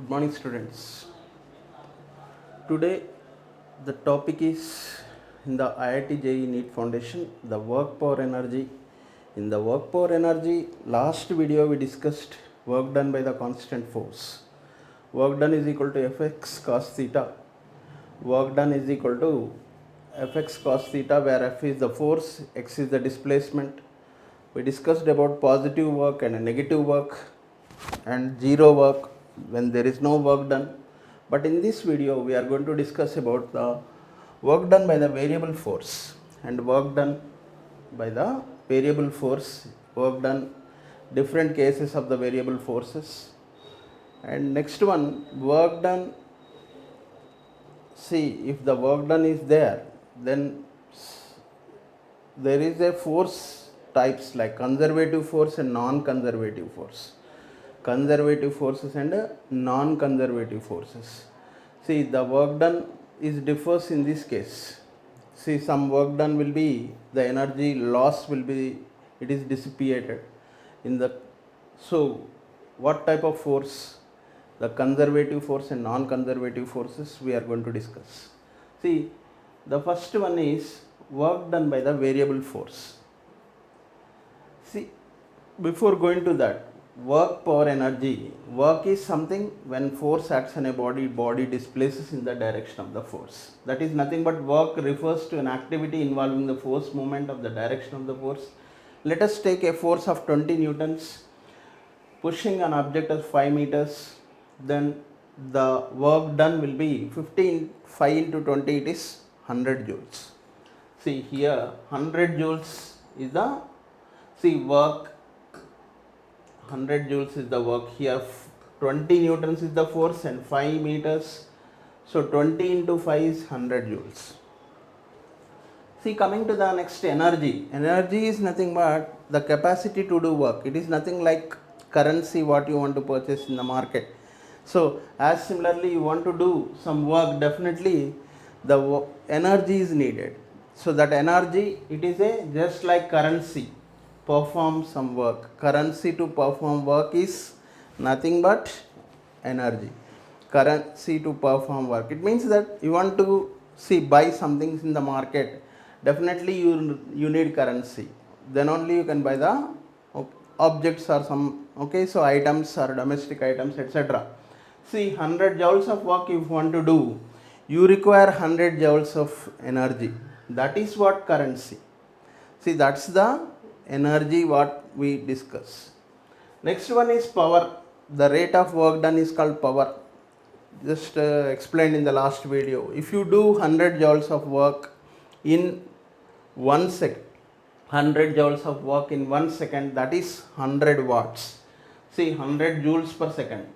Good morning, students. Today the topic is in the IIT-JEE NEET Foundation, the work power energy. In the work power energy, last video we discussed work done by the constant force. Work done is equal to Fx cos theta. Work done is equal to Fx cos theta, where F is the force, x is the displacement. We discussed about positive work and negative work and zero work when there is no work done. But in this video we are going to discuss about the work done by the variable force and work done by the variable force, work done, different cases of the variable forces. And next one, work done. See, if the work done is there, then there is a force types like conservative force and non-conservative force. Conservative forces and non-conservative forces. See, the work done differs in this case. See, some work done will be, the energy loss will be, it is dissipated in the, so what type of force? The conservative force and non-conservative forces we are going to discuss. See, the first one is work done by the variable force. See, before going to that, work power energy. Work is something when force acts on a body, body displaces in the direction of the force. That is nothing but work refers to an activity involving the force movement of the direction of the force. Let us take a force of 20 newtons pushing an object of 5 meters. Then the work done will be 5 into 20, it is 100 joules. See here 100 joules is the work, 100 joules is the work. Here 20 newtons is the force and 5 meters, so 20 into 5 is 100 joules. See, coming to the next, energy. Energy is nothing but the capacity to do work. It is nothing like currency what you want to purchase in the market. So as similarly you want to do some work, definitely the energy is needed. So that energy, it is a just like currency, perform some work. Currency to perform work is nothing but energy. Currency to perform work, it means that you want to buy some things in the market, definitely you need currency, then only you can buy the objects or some, okay, so items or domestic items, etc. See, 100 joules of work if you want to do, you require 100 joules of energy. That is what currency. See, that's the energy what we discuss. Next one is power. The rate of work done is called power. Just explained in the last video. If you do 100 joules of work in 1 second, 100 joules of work in 1 second, that is 100 watts. See, 100 joules per second.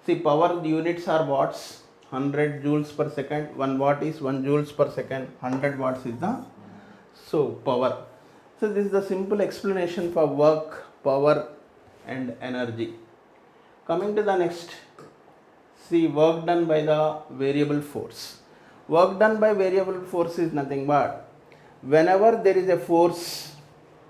See, power units are watts. 100 joules per second, 1 watt is 1 joules per second, 100 watts is the power. So this is the simple explanation for work, power and energy. Coming to the next, see, work done by the variable force. Work done by variable force is nothing but whenever there is a force,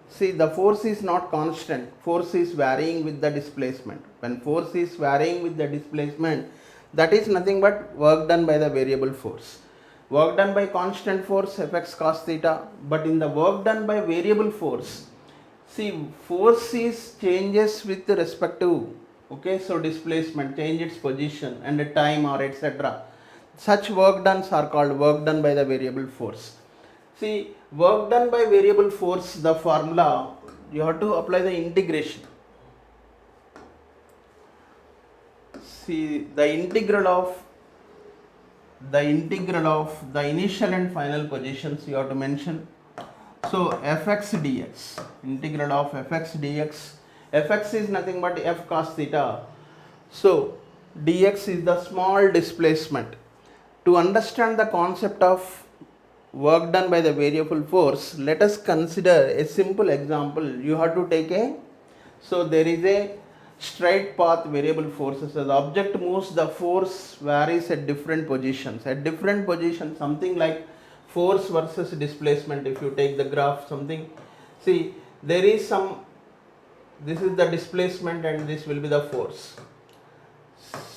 see, the force is not constant, force is varying with the displacement. When force is varying with the displacement, that is nothing but work done by the variable force. Work done by constant force, Fx cos theta, but in the work done by variable force, see, force is changes with respect to, okay, so displacement, change its position and the time or etc. Such work dones are called work done by the variable force. See, work done by variable force, the formula, you have to apply the integration. See, the integral of the initial and final positions you have to mention. So fx dx, integral of fx dx, fx is nothing but f cos theta, so dx is the small displacement. To understand the concept of work done by the variable force, let us consider a simple example. You have to take so there is a straight path variable forces. As the object moves, the force varies at different positions. At different positions, something like force versus displacement. If you take the graph, something, see, there is some, this is the displacement and this will be the force.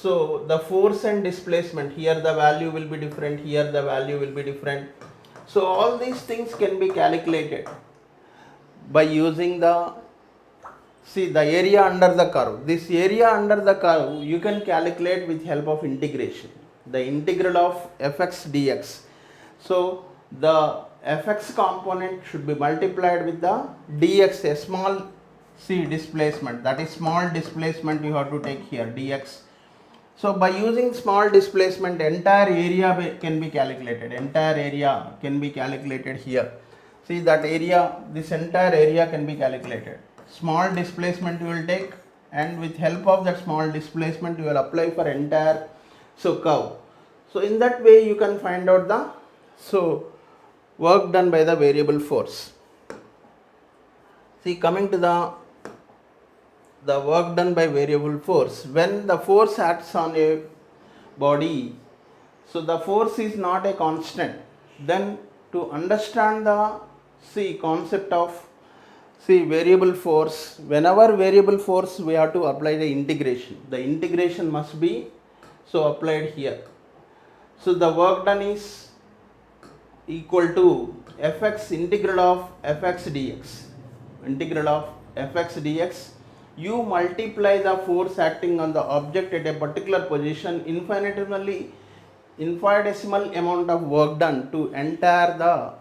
So the force and displacement, here the value will be different, here the value will be different. So all these things can be calculated by using the, see, the area under the curve. This area under the curve you can calculate with help of integration, the integral of fx dx. So the fx component should be multiplied with the dx, a small c displacement, that is small displacement you have to take here, dx. So by using small displacement, entire area can be calculated, entire area can be calculated here. See that area, this entire area can be calculated. Small displacement you will take, and with help of that small displacement you will apply for entire curve. So in that way you can find out the work done by the variable force. See, coming to the work done by variable force, when the force acts on a body, so the force is not a constant. Then to understand the concept of variable force, whenever variable force we have to apply the integration must be applied here. So the work done is equal to fx integral of fx dx, integral of fx dx. You multiply the force acting on the object at a particular position, infinitesimal amount of work done to entire the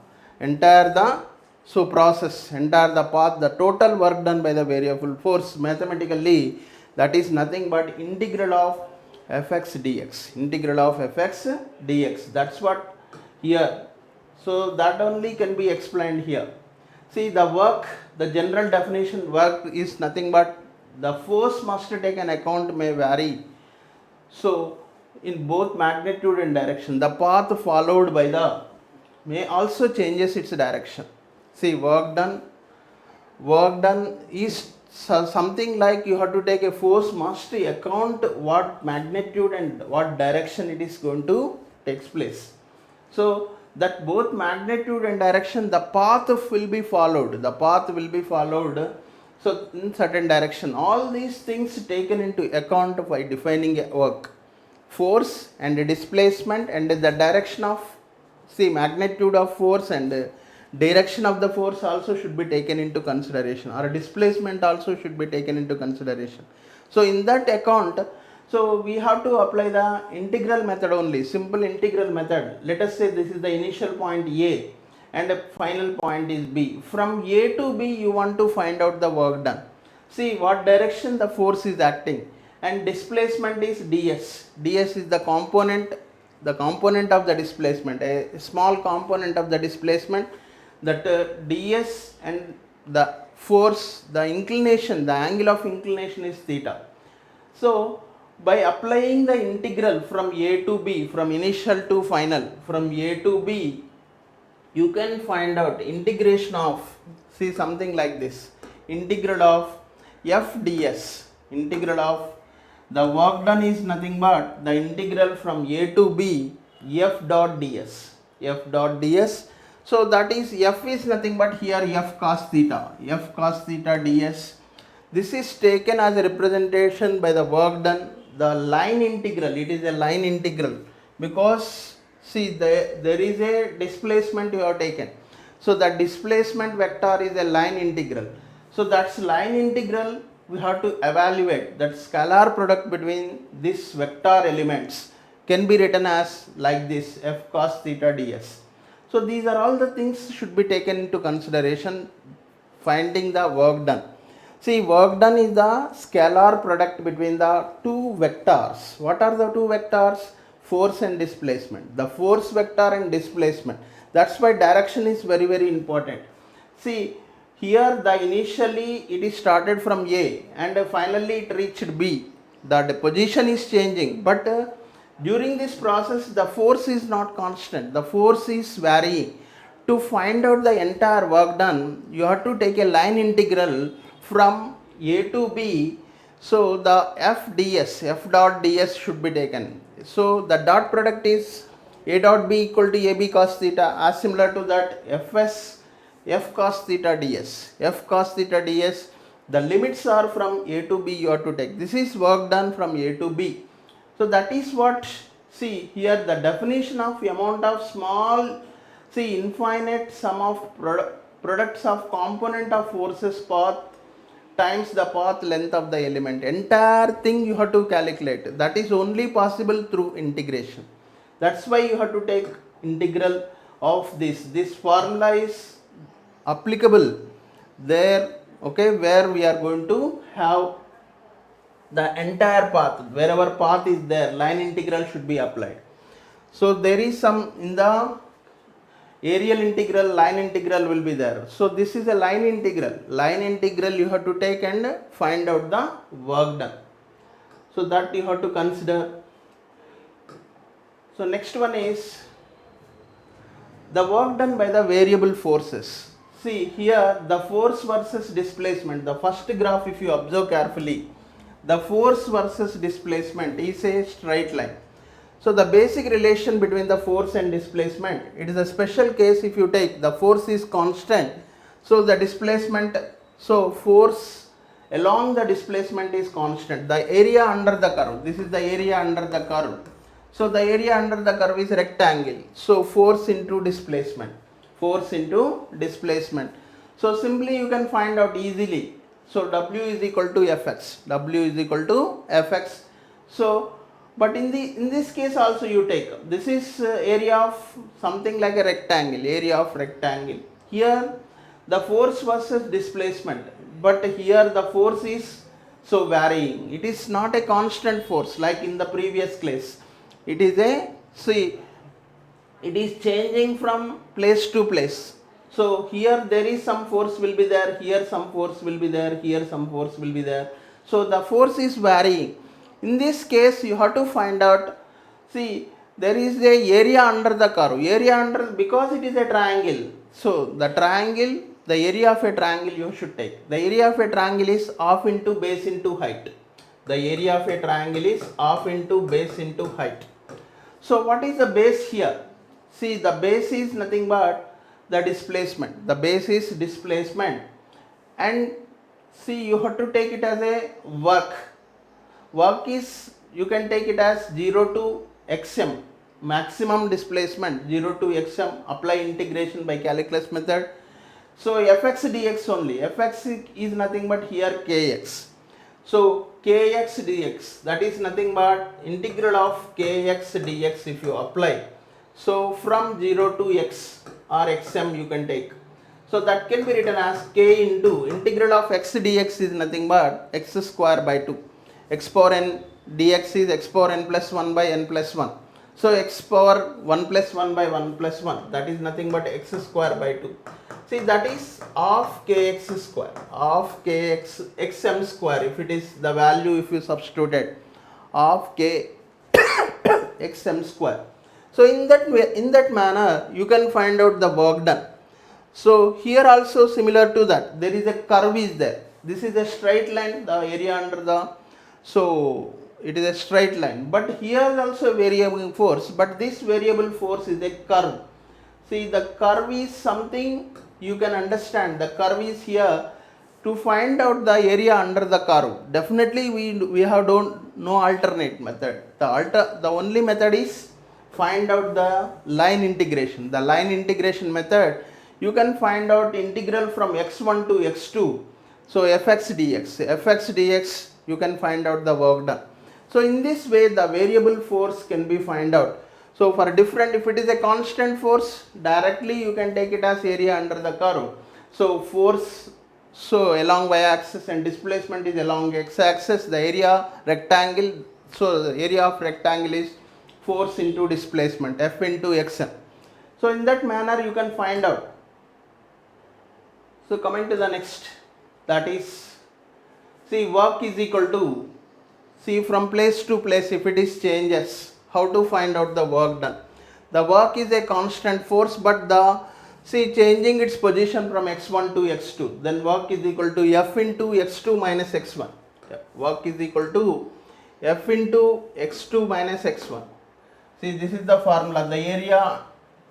process, entire the path, the total work done by the variable force mathematically, that is nothing but integral of fx dx, integral of fx dx. That's what here. So that only can be explained here. See, the work, the general definition, work is nothing but the force must take an account may vary. So in both magnitude and direction, the path followed by the may also changes its direction. See, work done is something like you have to take a force must account what magnitude and what direction it is going to takes place. So that both magnitude and direction, the path will be followed, so in certain direction. All these things taken into account by defining a work, force and displacement, and the direction of magnitude of force and direction of the force also should be taken into consideration, or displacement also should be taken into consideration. So in that account, so we have to apply the integral method only, simple integral method. Let us say this is the initial point A and the final point is B. From A to B you want to find out the work done. See what direction the force is acting, and displacement is ds. ds is the component of the displacement, a small component of the displacement, that ds, and the force, the inclination, the angle of inclination is theta. So by applying the integral from A to B, from initial to final, from A to B, you can find out integration of, something like this, integral of f ds, integral of the work done is nothing but the integral from A to B f dot ds, So that is, f is nothing but here f cos theta ds. This is taken as a representation by the work done, the line integral. It is a line integral because there is a displacement you have taken. So the displacement vector is a line integral. So that's line integral we have to evaluate. That scalar product between these vector elements can be written as like this, f cos theta ds. So these are all the things should be taken into consideration finding the work done. Work done is the scalar product between the two vectors. What are the two vectors? Force and displacement. The force vector and displacement. That's why direction is very, very important. Here the initially it is started from A and finally it reached B. The position is changing, but during this process the force is not constant. The force is varying. To find out the entire work done, you have to take a line integral from A to B. So the f dot ds should be taken. So the dot product is A dot B equal to AB cos theta, as similar to that f cos theta ds. The limits are from A to B you have to take. This is work done from A to B. So that is what, see here the definition of amount of small, see infinite sum of products of component of forces path times the path length of the element. Entire thing you have to calculate. That is only possible through integration. That's why you have to take integral of this. This formula is applicable there, okay, where we are going to have the entire path, wherever path is there, line integral should be applied. So there is some in the aerial integral, line integral will be there. So this is a line integral. Line integral you have to take and find out the work done. So that you have to consider. So next one is the work done by the variable forces. See here the force versus displacement. The first graph, if you observe carefully, the force versus displacement is a straight line. So the basic relation between the force and displacement, it is a special case if you take the force is constant. So the displacement, so force along the displacement is constant. The area under the curve, this is the area under the curve. So the area under the curve is rectangle. So force into displacement, force into displacement. So simply you can find out easily. So W is equal to Fx, W is equal to Fx. So but in this case also you take, this is area of something like a rectangle, area of rectangle. Here the force versus displacement, but here the force is so varying. It is not a constant force like in the previous case. It is a, see, it is changing from place to place. So here there is some force will be there, here some force will be there, here some force will be there. So the force is varying. In this case you have to find out, see there is a area under the curve, area under, because it is a triangle. So the triangle, the area of a triangle you should take. The area of a triangle is half into base into height. The area of a triangle is half into base into height. So what is the base here? See the base is nothing but the displacement. The base is displacement, and see you have to take it as a work. Work is, you can take it as 0 to xm, maximum displacement 0 to xm, apply integration by calculus method. So Fx dx only, Fx is nothing but here kx. So kx dx, that is nothing but integral of kx dx if you apply. So from 0 to x or xm you can take. So that can be written as k into integral of x dx is nothing but x square by 2. X power n dx is x power n plus 1 by n plus 1. So x power 1 plus 1 by 1 plus 1, that is nothing but x square by 2. See that is half kx square, half kx xm square, if it is the value, if you substituted half k xm square. So in that way, in that manner you can find out the work done. So here also similar to that, there is a curve is there. This is a straight line, the area under the, so it is a straight line, but here is also a variable force, but this variable force is a curve. See the curve is something you can understand. The curve is here. To find out the area under the curve, definitely we have no alternate method. The only method is find out the line integration. The line integration method, you can find out integral from x1 to x2. So Fx dx you can find out the work done. So in this way the variable force can be find out. So for different, if it is a constant force, directly you can take it as area under the curve. So force, so along y-axis, and displacement is along x-axis. The area rectangle, so the area of rectangle is force into displacement, F into xm. So in that manner you can find out. So coming to the next, that is, see work is equal to, see from place to place if it is changes, how to find out the work done. The work is a constant force, but the, see changing its position from x1 to x2, then work is equal to F into x2 minus x1. Work is equal to F into x2 minus x1. See this is the formula. The area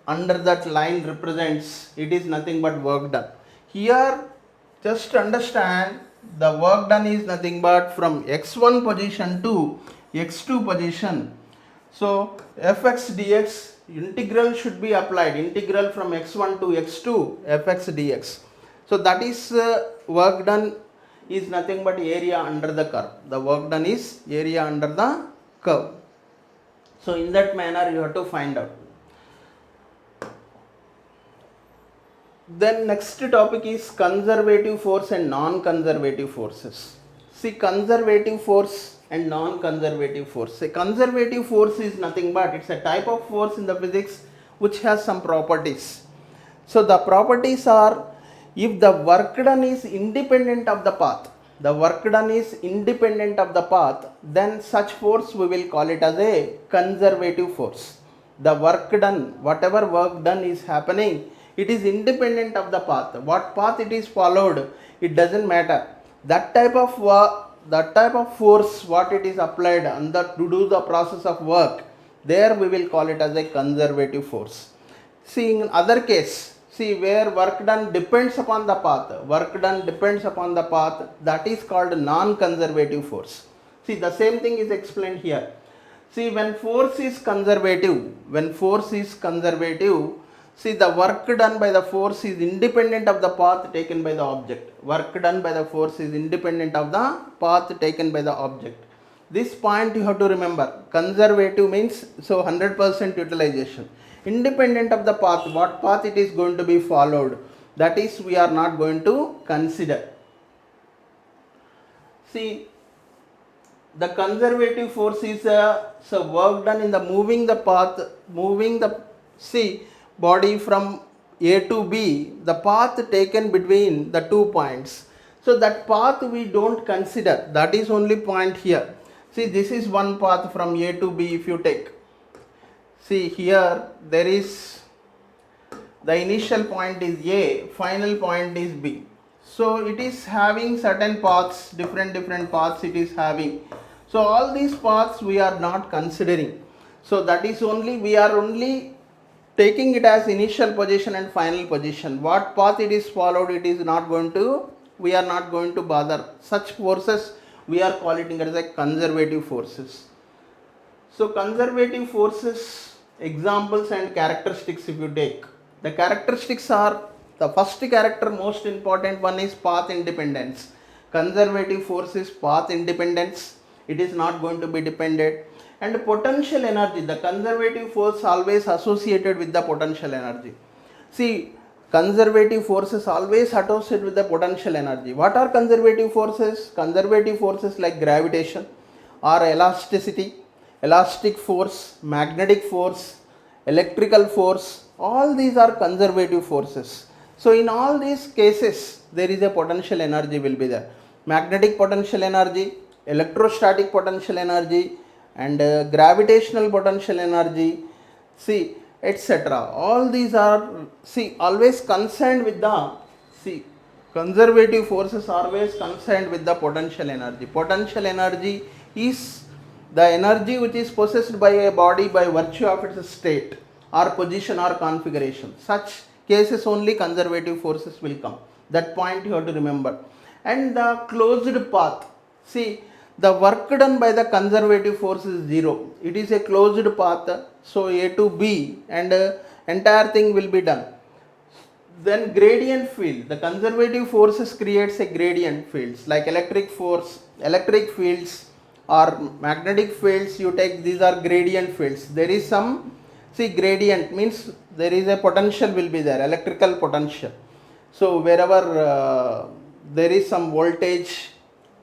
under that line represents, it is nothing but work done. Here just understand, the work done is nothing but from x1 position to x2 position. So fx dx integral should be applied, integral from x1 to x2 fx dx. So that is work done is nothing but area under the curve. The work done is area under the curve. So in that manner you have to find out. Then next topic is conservative force and non-conservative forces. See, conservative force and non-conservative force. A conservative force is nothing but it's a type of force in the physics which has some properties. So the properties are, if the work done is independent of the path, the work done is independent of the path, then such force we will call it as a conservative force. The work done, whatever work done is happening, it is independent of the path. What path it is followed, it doesn't matter. That type of force what it is applied under to do the process of work, there we will call it as a conservative force. See, in other case, see where work done depends upon the path, that is called non-conservative force. See, the same thing is explained here. See, when force is conservative, see, the work done by the force is independent of the path taken by the object. Work done by the force is independent of the path taken by the object. This point you have to remember. Conservative means, so 100% utilization. Independent of the path, what path it is going to be followed, that is we are not going to consider. See, the conservative force is so work done in the moving the body from A to B, the path taken between the 2 points. So that path we don't consider, that is only point here. See, this is one path from A to B if you take. See, here there is, the initial point is A, final point is B. So it is having certain paths, different paths it is having. So all these paths we are not considering. So that is only, we are only taking it as initial position and final position. What path it is followed, it is not going to, we are not going to bother. Such forces we are calling it as a conservative forces. So conservative forces, examples and characteristics if you take. The characteristics are, the first character, most important one is path independence. Conservative force is path independence. It is not going to be dependent. And potential energy, the conservative force always associated with the potential energy. See, conservative forces always associated with the potential energy. What are conservative forces? Conservative forces like gravitation or elasticity, elastic force, magnetic force, electrical force, all these are conservative forces. So in all these cases, there is a potential energy will be there. Magnetic potential energy, electrostatic potential energy, and gravitational potential energy, see, etc. All these are, see, always concerned with the, see, conservative forces always concerned with the potential energy. Potential energy is the energy which is possessed by a body by virtue of its state or position or configuration. Such cases only conservative forces will come. That point you have to remember. And the closed path, see, the work done by the conservative force is zero. It is a closed path. So A to B and entire thing will be done. Then gradient field. The conservative forces creates a gradient fields like electric force, electric fields or magnetic fields you take, these are gradient fields. There is some, see, gradient means there is a potential will be there, electrical potential. So wherever there is some voltage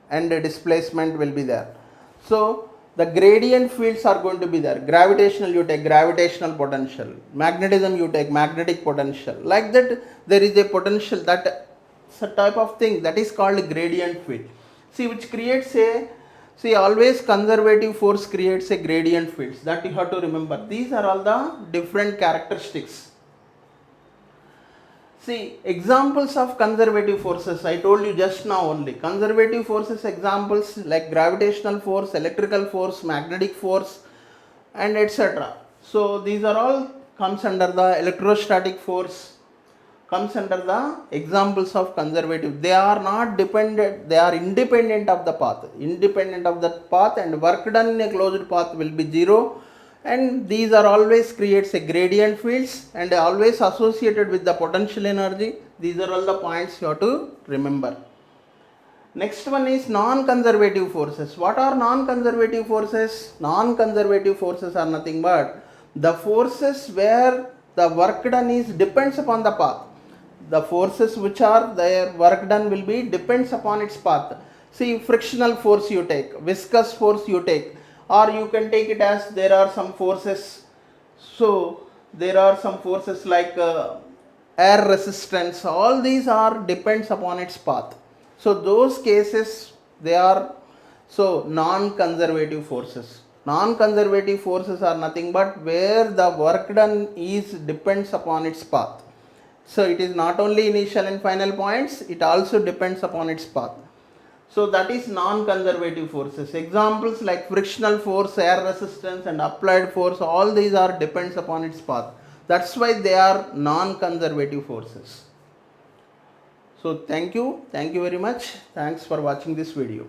and displacement will be there. So the gradient fields are going to be there. Gravitational you take gravitational potential, magnetism you take magnetic potential. Like that there is a potential, that type of thing, that is called gradient field. See, which creates a, see, always conservative force creates a gradient fields, that you have to remember. These are all the different characteristics. See, examples of conservative forces, I told you just now only. Conservative forces examples like gravitational force, electrical force, magnetic force, and etc. So these are all comes under the electrostatic force, comes under the examples of conservative. They are not dependent, they are independent of the path. Independent of the path, and work done in a closed path will be 0. And these are always creates a gradient fields and always associated with the potential energy. These are all the points you have to remember. Next one is non-conservative forces. What are non-conservative forces? Non-conservative forces are nothing but the forces where the work done is depends upon the path. The forces which are their work done will be depends upon its path. See, frictional force you take, viscous force you take, or you can take it as there are some forces. So there are some forces like air resistance. All these are depends upon its path. So those cases they are so non-conservative forces. Non-conservative forces are nothing but where the work done is depends upon its path. So it is not only initial and final points, it also depends upon its path. So that is non-conservative forces. Examples like frictional force, air resistance and applied force, all these are depends upon its path. That's why they are non-conservative forces. So thank you very much. Thanks for watching this video.